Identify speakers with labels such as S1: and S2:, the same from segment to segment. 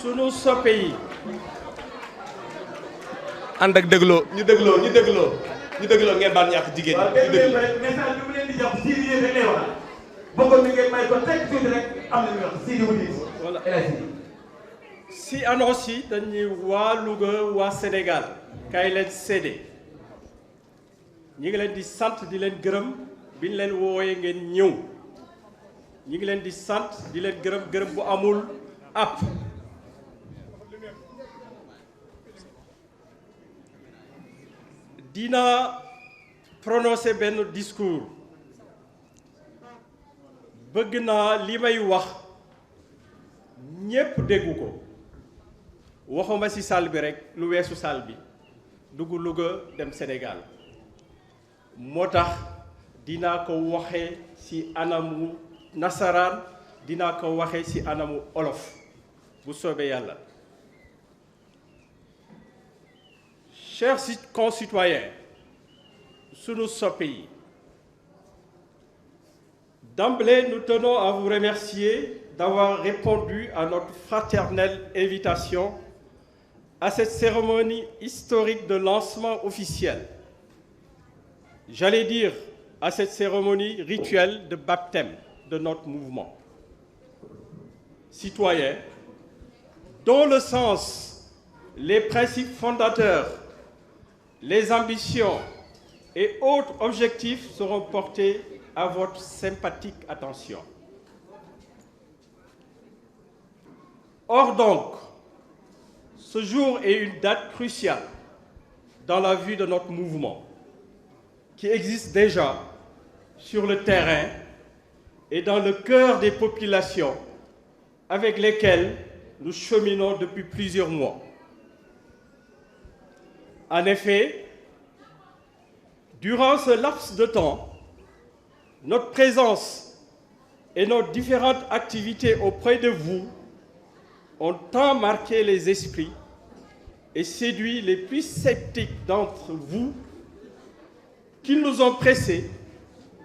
S1: sunu soppe yi
S2: ànd ak dégloo ñu dégloo ngeen baal ñàkk jigéen ñi ñu dégloo.
S3: message bi mu leen di jox Sidi yéen rek lay wax bëggoon na ngeen may ko teg tuuti rek am na ñu wax Sidi wu diis.
S1: voilà si annonce yi dañuy waa Louga waa Sénégal kay leen séede ñi ngi leen di sant di leen gërëm bi ñu leen wooyee ngeen ñëw ñi ngi leen di sant di leen gërëm bu amul app. dina prononcer benn discours bëgg naa li may wax ñépp déggu ko waxuma ci salle bi rekk lu weesu salle bi dugg Louga dem Sénégal moo tax dinaa ko waxe ci anamu nasaraan dinaa ko waxe ci anamu olof bu soobee yàlla. Chers concitoyens, sunu soppe yi, d'emblée, nous tenons à vous remercier d'avoir répondu à notre fraternelle invitation à cette cérémonie historique de lancement officiel. J'allais dire à cette cérémonie rituelle de baptême de notre mouvement. Citoyens, dont le sens, les principes fondateurs, les ambitions et autres objectifs seront portés à votre sympathique attention. Or donc, ce jour est une date cruciale dans la vie de notre mouvement, qui existe déjà sur le terrain et dans le cœur des populations avec lesquelles nous cheminons depuis plusieurs mois. En effet, durant ce laps de temps, notre présence et nos différentes activités auprès de vous ont tant marqué les esprits et séduit les plus sceptiques d'entre vous qu'ils nous ont pressés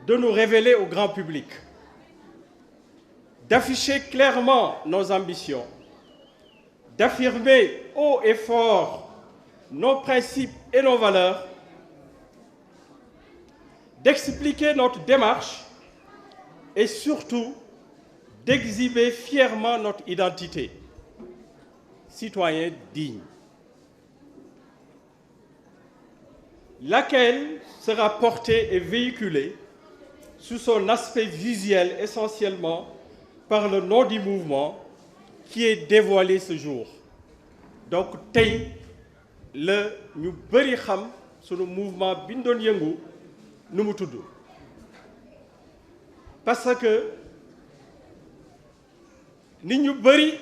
S1: de nous révéler au grand public, d'afficher clairement nos ambitions, d'affirmer haut et fort nos principes et nos valeurs, d'expliquer notre démarche et surtout d'exhiber fièrement notre identité, citoyen digne, laquelle sera portée et véhiculée sous son aspect visuel essentiellement par le nom du mouvement qui est dévoilé ce jour. Donc tey la ñu bari xam sunu mouvement bi ñu doon yëngu nu mu tudd parce que nit ñu bari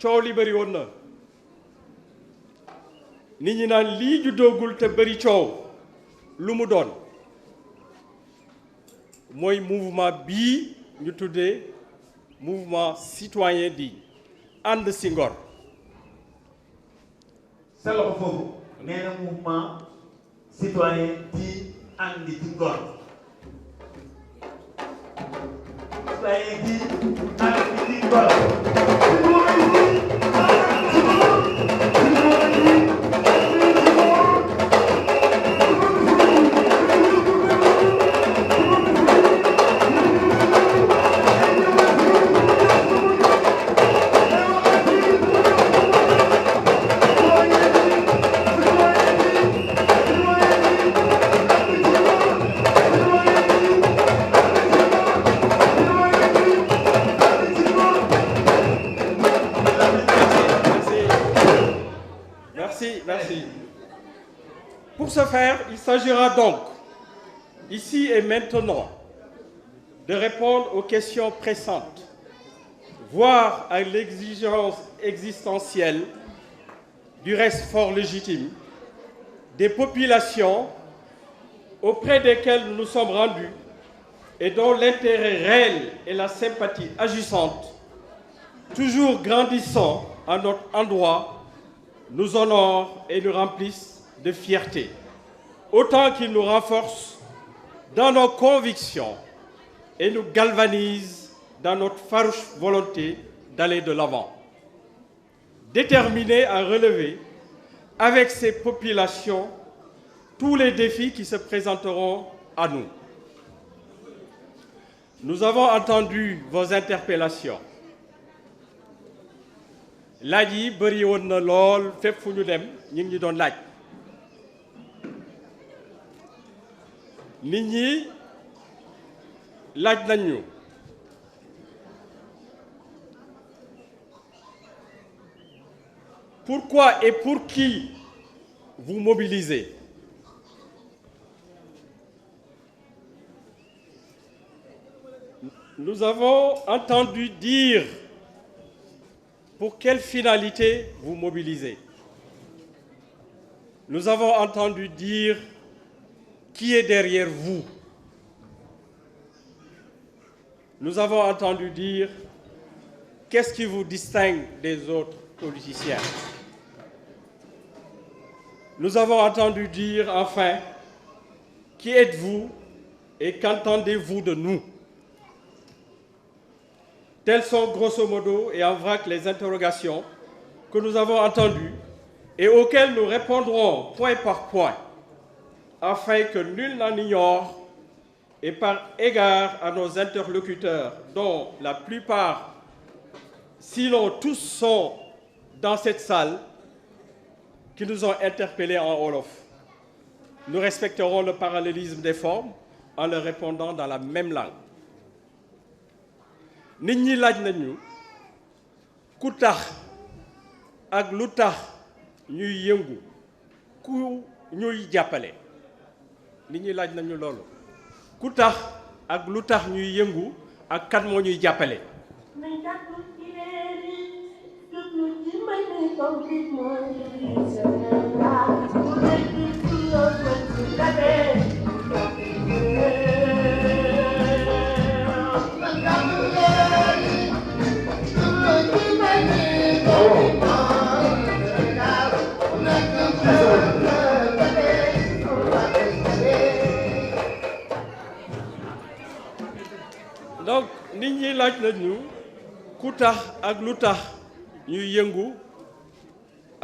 S1: coow li bari woon na nit ñi naan lii juddoogul te bari coow lu mu doon mooy mouvement bii ñu tuddee mouvement citoyen di ànd si ngor.
S3: sa loxo foofu nee na mouvement citoyen di ànd ci ngor citoyen di ànd ci ngor.
S1: Merci. Pour ce faire, il s'agira donc, ici et maintenant, de répondre aux questions pressantes, voire à l'exigence existentielle, du reste fort légitime, des populations auprès desquelles nous nous sommes rendus et dont l'intérêt réel et la sympathie agissante, toujours grandissant à notre endroit, nous honorent et nous remplissent de fierté, autant qu'ils nous renforcent dans nos convictions et nous galvanisent dans notre farouche volonté d'aller de l'avant. déterminé à relever avec ces populations tous les défis qui se présenteront à nous. Nous avons entendu vos interpellations. laaj yi bëri woon na lool fépp fu ñu dem ñu ngi ñu doon laaj nit ñi laaj nañ ñu pourquoi et pour qui vous mobilisez? Nous avons entendu dire pour quelle finalité vous mobilisez. Nous avons entendu dire qui est derrière vous. Nous avons entendu dire qu'est-ce qui vous distingue des autres politiciens. Nous avons entendu dire enfin qui êtes-vous et qu'entendez-vous de nous. Telles sont grosso modo et en vrac les interrogations que nous avons entendues et auxquelles nous répondrons point par point, afin que nul n'en ignore et par égard à nos interlocuteurs, dont la plupart, sinon tous, sont dans cette salle, qui nous ont interpellés en wolof. Nous respecterons le parallélisme des formes en leur répondant dans la même langue. nit ñi laaj nañu ku tax ak lu tax ñuy yëngu ku ñuy jàppale nit ñi laaj nañu loolu ku tax ak lu tax ñuy yëngu ak kan moo ñuy jàppale. Donc nit ñi laaj nañu ku tax ak lu tax ñuy yëngu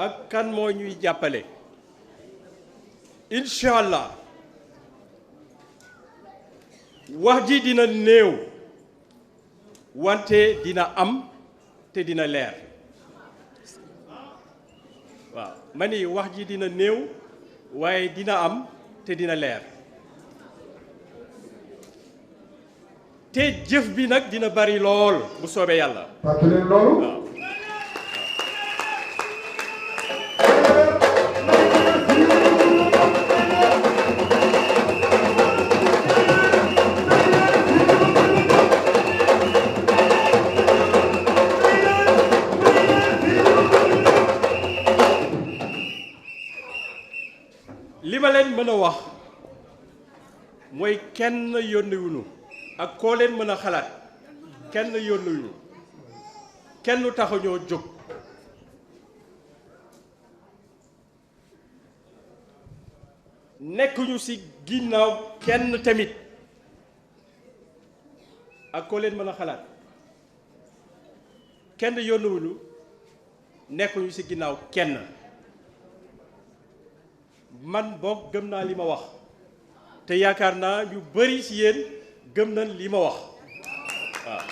S1: ak kan moo ñuy jàppale incha allah wax ji dina néew wante dina am te dina leer waaw ma ni wax ji dina néew waaye dina am te dina leer te jëf bi nag dina bari lool bu soobee yàlla.
S4: fàttali leen loolu.
S1: waaw. li ma leen mën a wax mooy kenn yónniwuñu ak koo leen mën a xalaat kenn yónniwuñu kenn taxuñoo jóg nekkuñu ci ginnaaw kenn tamit ak koo leen mën a xalaat kenn yónniwuñu nekkuñu ci ginnaaw kenn man boog gëm naa li ma wax te yaakaar naa ñu bari ci yéen gëm nañ li ma wax waaw.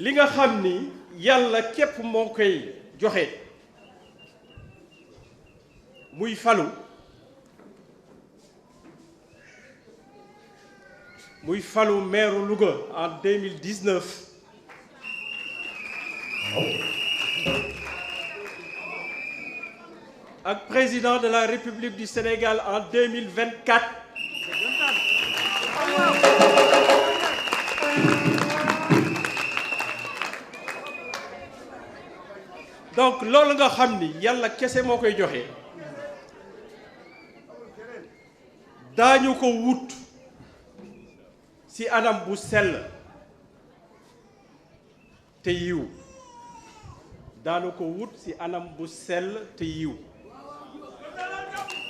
S1: li nga xam ni yàlla képp moo koy joxe muy falu maire Louga en 2019. ak président de la République du Sénégal en 2024. donc loolu nga xam ni yàlla kese moo koy joxe daañu ko wut ci anam bu sell te yiw daanu ko wut ci anam bu sell te yiw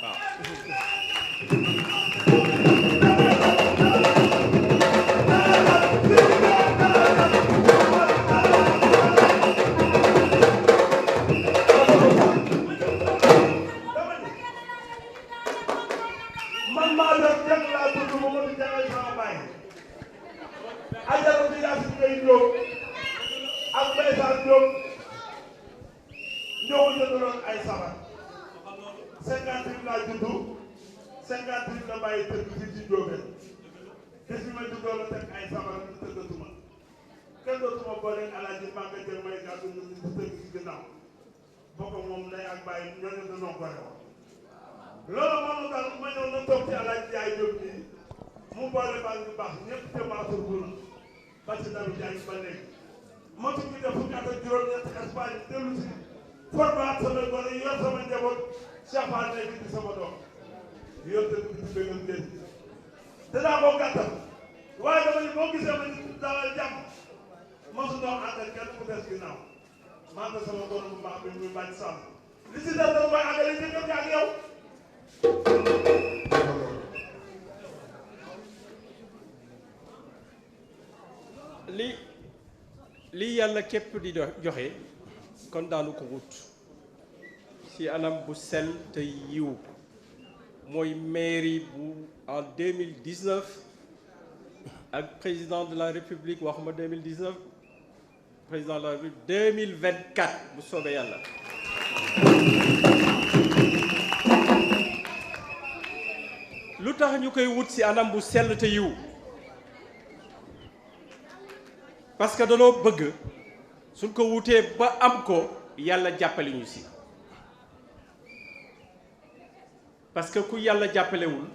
S1: waaw
S3: Ajaratu Yaasin Ngay Jóob ak Mbaysaan Jóob ñoo ko jëndaloon ay sabar 50 laa juddu 50 la bàyyi tëgg fii ci Njóobeen bis bi ma juddoo la teg ay sabar ñu tëggatuma kenn dootuma boole Alaaji Màgga Jël may gàddu ñu tëgg ci ginnaaw bokk moom lay ak bàyyi ñooñu dañoo gore woon loolu moom daal ma ñëw na toog ci Alaaji Jaay Jóob nii mu boole baa ngi baax ñëpp te Mansour Bouna ba ci Daru Jaay ba léegi ma tukki def fukki at ak juróom-ñett Espagne dellu si formaat sama gone yor sama njaboot Cheikh Fall nekk ci sama doom yor dëkk bi ci bëggal leen dinaa ko gàttal waaye dama ni boo gisee ma ni dalal jàmm mosu doon àndal kenn ku des ginnaaw maa ngi sama gone bu baax bi muy bàcc sàmm li si des dama koy àggale njëkk ak yow.
S1: li yàlla képp di joxe kon daanu ko wut ci anam bu sell te yiw mooy mairie bu en 2019 ak président de la république waxuma 2019 président de la république 2024 bu soobee yàlla lu tax ñu koy wut ci anam bu sell te yiw parce que danoo bëgg suñ ko wutee ba am ko yàlla jàppale ñu ci parce que ku yàlla jàppalewul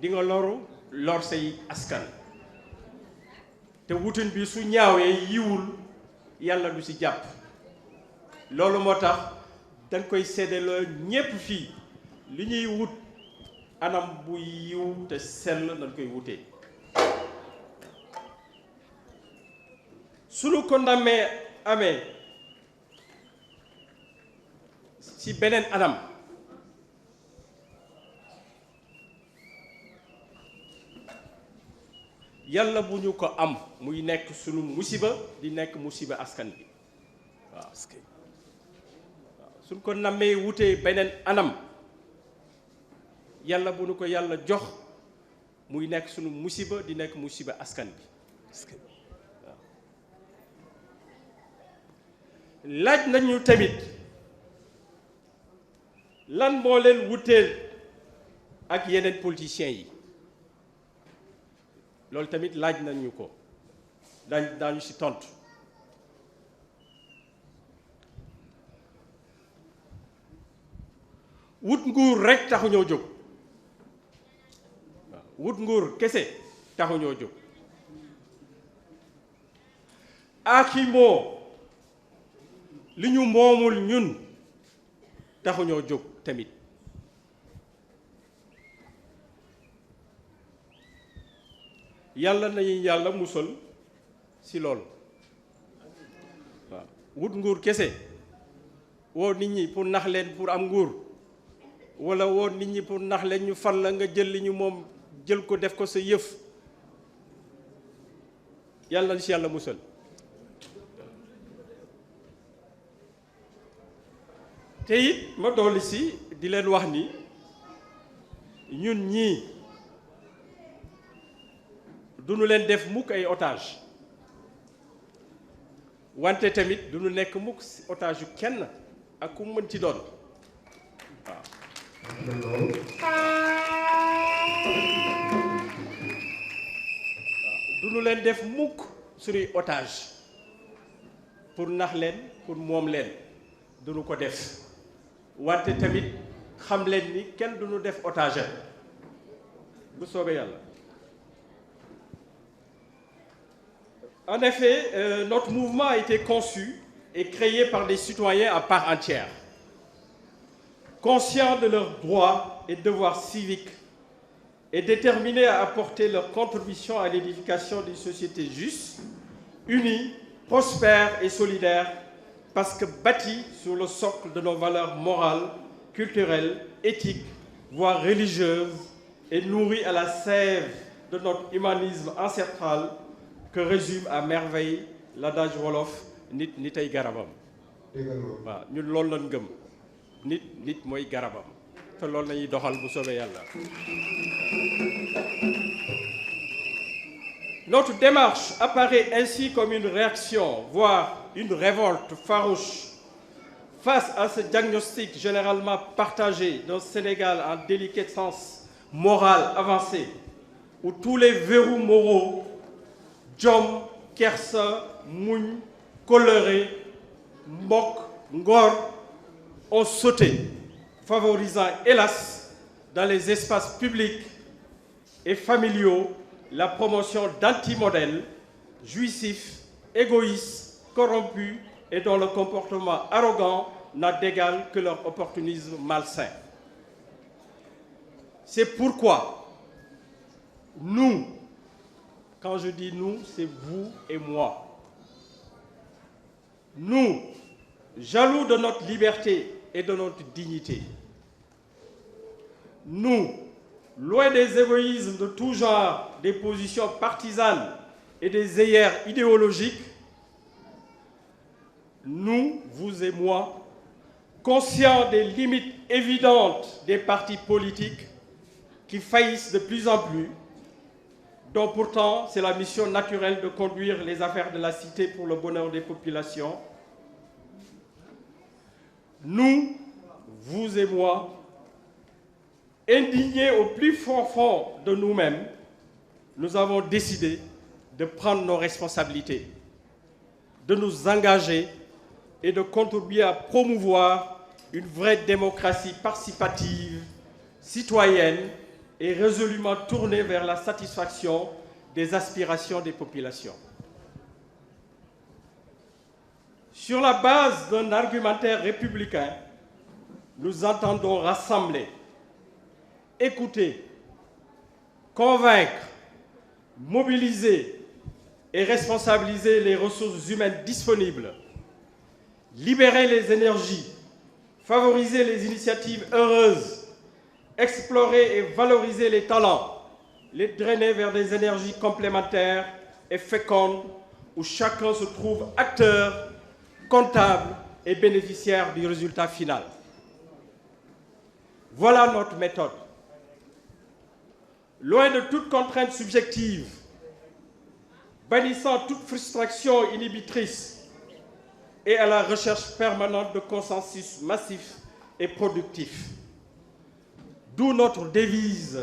S1: di nga lor say askan te wutin bi su ñaawee yiwul yàlla du ci jàpp loolu moo tax dañ koy séddaloo ñépp fii li ñuy wut anam bu yiw te sell dañ koy wutee suñu ko ndamee amee ci beneen anam yàlla bu ñu ko am muy nekk sunu musiba di nekk musiba askan bi waaw suñ ko namee wutee beneen anam yàlla bu ñu ko yàlla jox muy nekk sunu musiba di nekk musiba askan bi waaw laaj nañu tamit lan moo leen wuteel ak yeneen politiciens yi loolu tamit laaj nañu ko daañu ci tontu wut nguur rekk taxu ñoo jóg waaw wut nguur kese taxu ñoo jóg aakimoo li ñu moomul ñun taxu ñoo jóg tamit yàlla nañu yàlla musal ci loolu waaw wut nguur kese woo nit ñi pour nax leen pour am nguur walla woo nit ñi pour nax leen ñu fal la nga jël li ñu moom jël ko def ko sa yëf yàlla na ci yàlla musal te it ma dolli ci di leen wax ni ñun ñii duñu leen def mukk ay otage wante tamit duñu nekk mukk ci otage yu kenn ak ku mën ci doon waaw duñu leen def mukk suñuy otage pour nax leen pour moom leen duñu ko def wante tamit xam leen ni kenn duñu def otage bu soobee yàlla. En effet, notre mouvement a été conçu et créé par des citoyens à part entière, conscients de leurs droits et devoirs civiques et déterminés à apporter leur contribution à l'édification d'une société juste, unie, prospère et solidaire, parce que bâtie sur le socle de nos valeurs morales, culturelles, éthiques, voire religieuses, et nourrie à la sève de notre humanisme ancestral, que résume à merveille l'adage wolof nit nitay garabam waaw ñun loolu lañ gëm nit mooy garabam te loolu lañuy doxal bu soobee yàlla Notre démarche apparaît ainsi comme une réaction, voire une révolte farouche face à ce diagnostic généralement partagé d'un Sénégal en déliquescence morale avancée, où tous les verrous moraux, jom, kersa, muñ, colère, mbokk, ngor, ont sauté, favorisant, hélas, dans les espaces publics et familiaux, la promotion d'anti-modèles jouissifs, égoïstes, corrompus et dont le comportement arrogant n'a d'égal que leur opportunisme malsain. C'est pourquoi nous, quand je dis nous, c'est vous et moi, nous, jaloux de notre liberté et de notre dignité, nous, loin des égoïsmes de tout genre, des positions partisanes et des œillères idéologiques, nous, vous et moi, conscients des limites évidentes des partis politiques qui faillissent de plus en plus, dont pourtant c'est la mission naturelle de conduire les affaires de la cité pour le bonheur des populations, nous, vous et moi, indignés au plus profond de nous-mêmes, nous avons décidé de prendre nos responsabilités, de nous engager et de contribuer à promouvoir une vraie démocratie participative, citoyenne et résolument tournée vers la satisfaction des aspirations des populations. Sur la base d'un argumentaire républicain, nous entendons rassembler, écouter, convaincre, mobiliser et responsabiliser les ressources humaines disponibles, libérer les énergies, favoriser les initiatives heureuses, explorer et valoriser les talents, les drainer vers des énergies complémentaires et fécondes où chacun se trouve acteur, comptable et bénéficiaire du résultat final. Voilà notre méthode. Loin de toute contrainte subjective, bannissant toute frustration inhibitrice et à la recherche permanente de consensus massif et productif. D'où notre devise,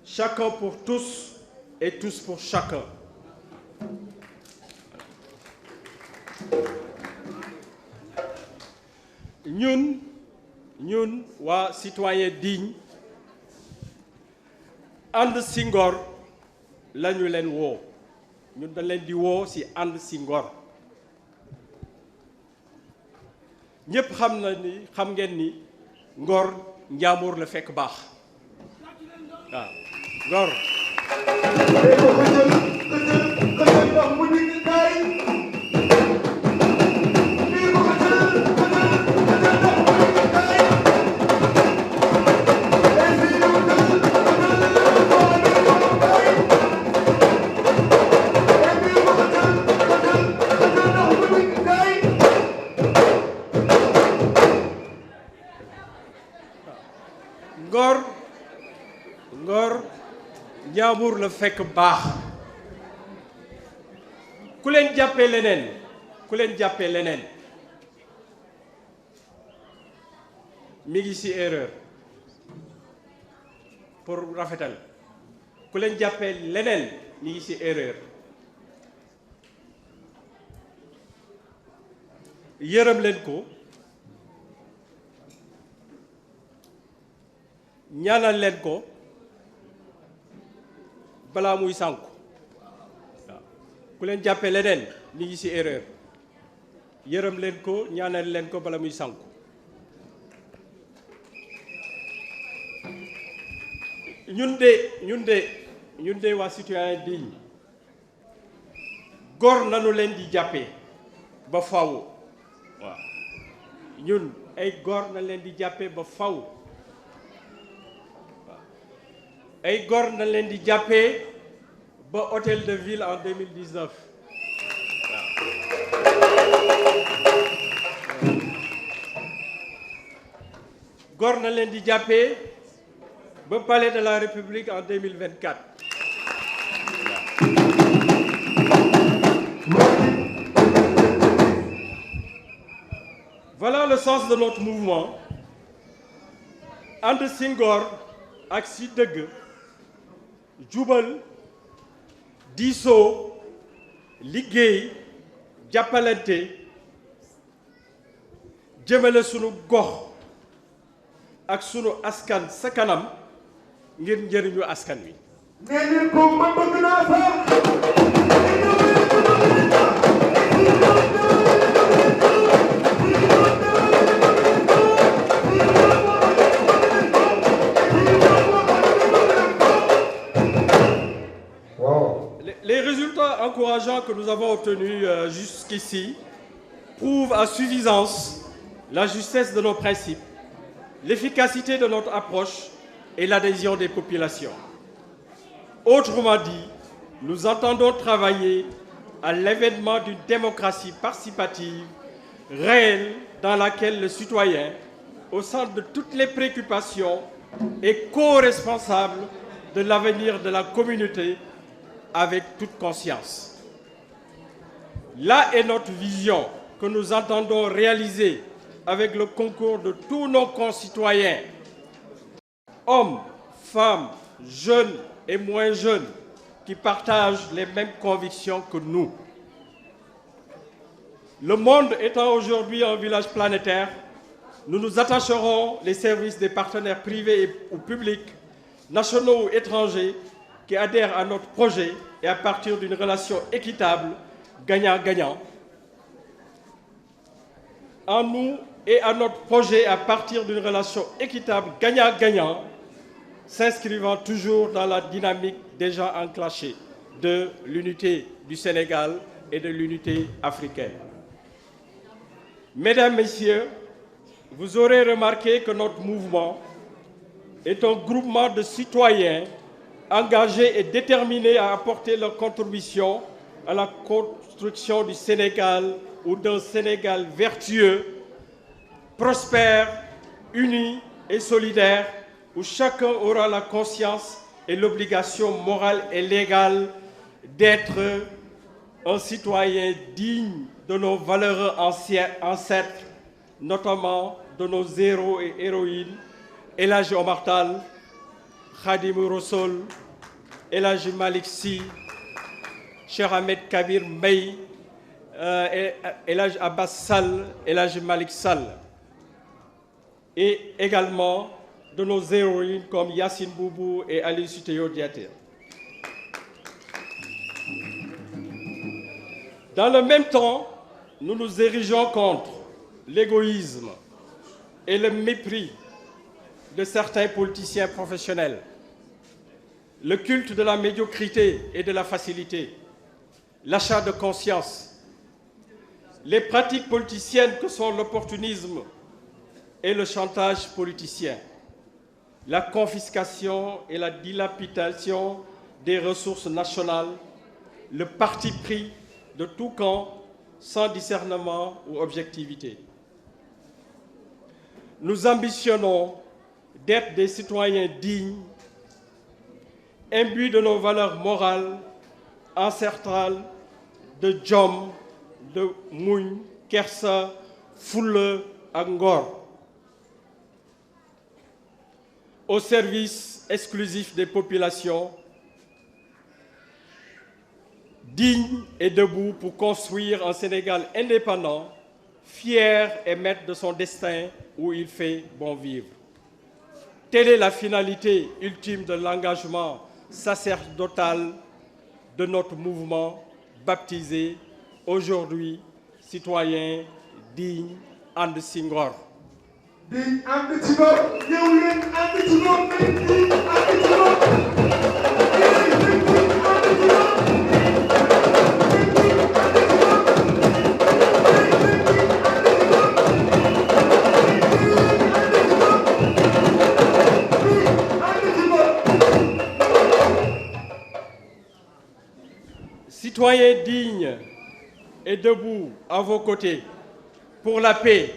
S1: chacun pour tous et tous pour chacun. ñun waa citoyen digne ànd si ngor lañu leen woo ñun dañ leen di woo si ànd si ngor ñépp xam ngeen ni ngor njaamur la fekk baax waaw ngor ngor njaamur la fekk baax ku leen jàppee leneen mi ngi ci erreur pour rafetal ku leen jàppee leneen mi ngi ci erreur yërëm leen ko ñaanal leen ko balaa muy sànku waaw ku leen jàppee leneen mi ngi ci erreur yërëm leen ko ñaanal leen ko bala muy sànku ñun de waa citoyen digne góor nanu leen di jàppee ba faw waaw ñun ay góor na leen di jàppee ba faw ay góor na leen di jàppee ba hôtel de ville en 2019 waaw góor na leen di jàppee ba palais de la République en 2024 waaw sens de notre mouvement, ànd si ngor ak si dëgg, jubal, diisoo, liggéey, jàppalante, jëmale sunu gox ak sunu askan sa kanam ngir njëriñu askan wi.
S3: nee leen ko ma bëgg naa sax.
S1: Les résultats encourageants que nous avons obtenus jusqu'ici prouvent à suffisance la justesse de nos principes, l'efficacité de notre approche et l'adhésion des populations. Autrement dit, nous entendons travailler à l'avènement d'une démocratie participative réelle dans laquelle le citoyen, au centre de toutes les préoccupations, est co-responsable de l'avenir de la communauté avec toute conscience. Là est notre vision que nous entendons réaliser avec le concours de tous nos concitoyens, hommes, femmes, jeunes et moins jeunes, qui partagent les mêmes convictions que nous. Le monde étant aujourd'hui un village planétaire, nous nous attacherons les services des partenaires privés ou publics, nationaux ou étrangers, qui adhèrent à notre projet et à partir d'une relation équitable, gagnant-gagnant. En nous et à notre projet à partir d'une relation équitable, gagnant-gagnant, s'inscrivant toujours dans la dynamique déjà enclenchée de l'unité du Sénégal et de l'unité africaine. Mesdames, Messieurs, vous aurez remarqué que notre mouvement est un groupement de citoyens engagés et déterminés à apporter leur contribution à la construction du Sénégal ou d'un Sénégal vertueux, prospère, uni et solidaire, où chacun aura la conscience et l'obligation morale et légale d'être un citoyen digne de nos valeureux ancêtres, notamment de nos héros et héroïnes, El Hadji Omar Tall, Khadimou Rassoul, El Hadji Malick Sy, Cheikh Ahmed Kabir Mbaye, El Hadji Abbas Sall, El Hadji Malick Sall, et également de nos héroïnes comme Yacine Boubou et Aline Sitoé Diatta. Dans le même temps, nous nous érigeons contre l'égoïsme et le mépris de certains politiciens professionnels, le culte de la médiocrité et de la facilité, l'achat de conscience, les pratiques politiciennes que sont l'opportunisme et le chantage politicien, la confiscation et la dilapidation des ressources nationales, le parti pris de tout camp sans discernement ou objectivité. Nous ambitionnons d'être des citoyens dignes, imbus de nos valeurs morales, ancestrales, de jom, de muñ, kersa, fulla ak ngor, au service exclusif des populations, dignes et debout pour construire un Sénégal indépendant, fier et maître de son destin où il fait bon vivre. Telle est la finalité ultime de l'engagement sacerdotal de notre mouvement baptisé aujourd'hui citoyen digne and si ngor.
S3: di ànd ci ngor ñëw leen ànd ci ngor di ànd ci ngor.
S1: Citoyens dignes et debout à vos côtés pour la paix,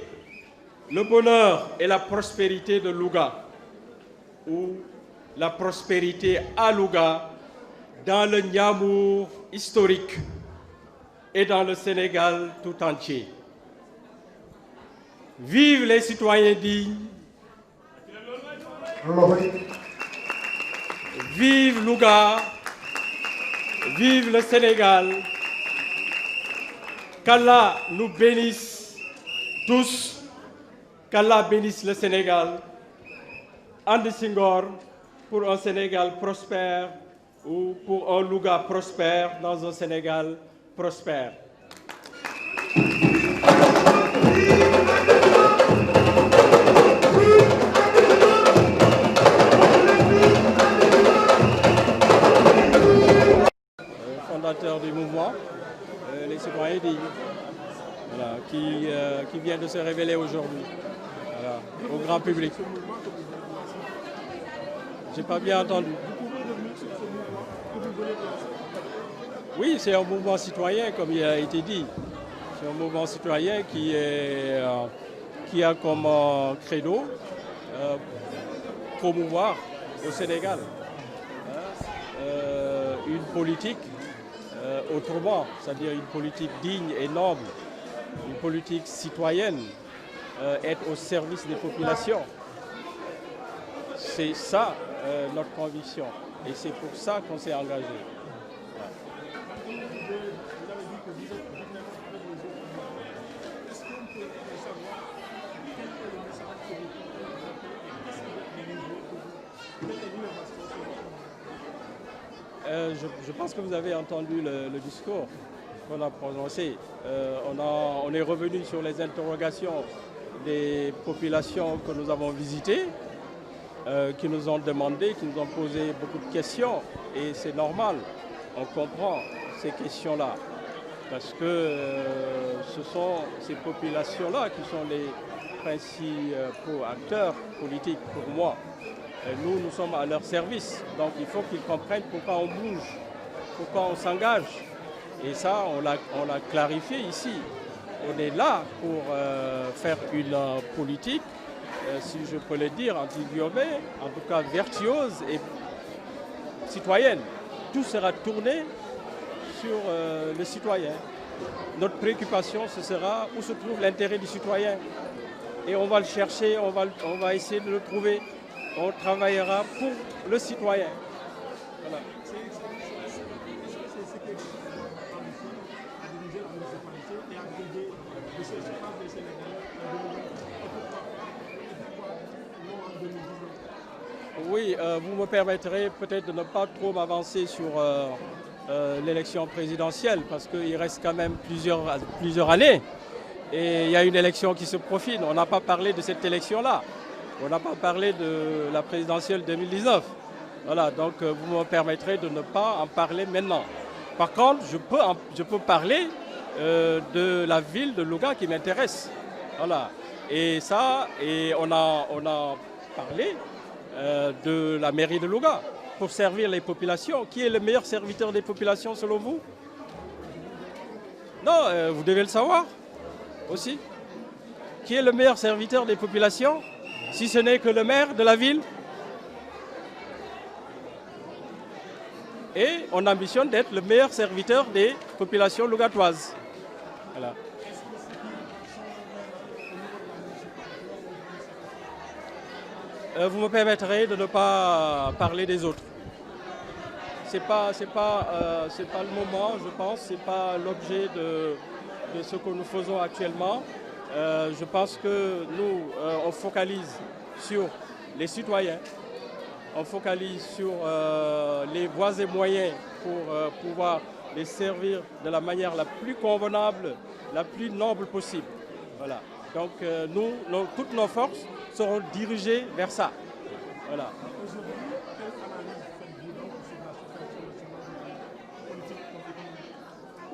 S1: le bonheur et la prospérité de Louga, ou la prospérité à Louga, dans le Niamour historique et dans le Sénégal tout entier. Vive les citoyens dignes. Vive Louga. Vive le Sénégal. Qu'Allah nous bénisse tous. Qu'Allah bénisse le Sénégal. Andi Senghor pour un Sénégal prospère ou pour un Louga prospère dans un Sénégal prospère. Fondateur du mouvement, les citoyens dignes, voilà, qui vient de se révéler aujourd'hui, voilà, au grand public. J'ai pas bien entendu. Oui, c'est un mouvement citoyen, comme il a été dit. C'est un mouvement citoyen qui a comme credo promouvoir au Sénégal une politique autrement, c'est-à-dire une politique digne et noble, une politique citoyenne, être au service des populations. C'est ça notre conviction et c'est pour ça qu'on s'est engagé. Je pense que vous avez entendu le discours qu'on a prononcé. On est revenu sur les interrogations des populations que nous avons visitées, qui nous ont demandé, qui nous ont posé beaucoup de questions. Et c'est normal, on comprend ces questions-là. Parce que ce sont ces populations-là qui sont les principaux acteurs politiques pour moi. Nous sommes à leur service, donc il faut qu'ils comprennent pourquoi on bouge, pourquoi on s'engage. Et ça, on l'a clarifié ici. On est là pour faire une politique, si je peux le dire, anti-guillemets, en tout cas vertueuse et citoyenne. Tout sera tourné sur le citoyen. Notre préoccupation, ce sera où se trouve l'intérêt du citoyen. Et on va le chercher, on va essayer de le trouver. On travaillera pour le citoyen. Voilà. Oui, vous me permettrez peut-être de ne pas trop m'avancer sur l'élection présidentielle parce qu'il reste quand même plusieurs années et il y a une élection qui se profile. On n'a pas parlé de cette élection-là. On n'a pas parlé de la présidentielle 2019. Voilà, donc vous me permettrez de ne pas en parler maintenant. Par contre, je peux parler de la ville de Louga qui m'intéresse. Voilà. Et ça, on a parlé de la mairie de Louga pour servir les populations. Qui est le meilleur serviteur des populations selon vous? Non, vous devez le savoir aussi. Qui est le meilleur serviteur des populations? Si ce n'est que le maire de la ville. Et on ambitionne d'être le meilleur serviteur des populations lougatoises. Voilà. Vous me permettrez de ne pas parler des autres. C'est pas le moment, je pense, c'est pas l'objet de ce que nous faisons actuellement. Je pense que nous, on focalise sur les citoyens, on focalise sur les voies et moyens pour pouvoir les servir de la manière la plus convenable, la plus noble possible. Voilà. Donc toutes nos forces seront dirigées vers ça. Voilà.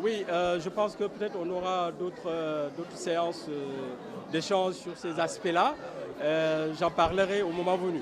S1: Oui, je pense que peut-être on aura d'autres séances d'échange sur ces aspects-là. J'en parlerai au moment venu.